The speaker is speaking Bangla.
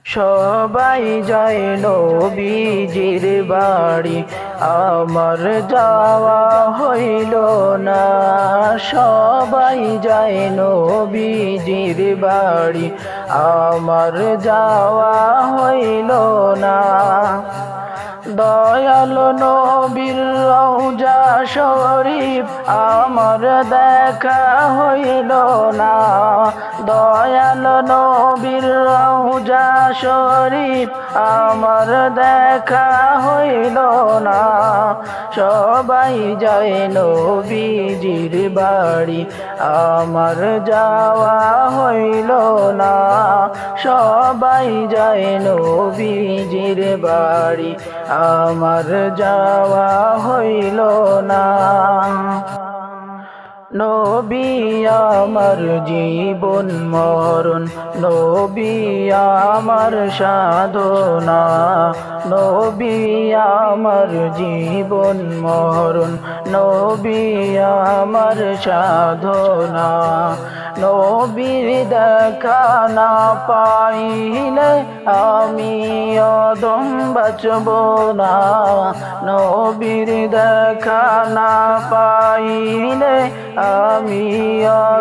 সবাই যায় নবীজির বাড়ি, আমার যাওয়া হইল না। সবাই যায় নবীজির বাড়ি, আমার যাওয়া হইল না। দয়াল নবীর রওজা শরীফ আমার দেখা হইল না। দয়াল নবীর রওজা শরীফ আমার দেখা হইল না। সবাই যায় নবীজির বাড়ি, আমার যাওয়া হইল না। সবাই যায় নবীজির বাড়ি, আমার যাওয়া হইল না। নবী আমার জীবন মরণ, নবী আমার সাধনা। নবী আমার জীবন মরণ, নবী আমার সাধনা। নবীর দেখা না পাইলে আমি অদম বাঁচব না। নবীর দেখা না পাইলে আমি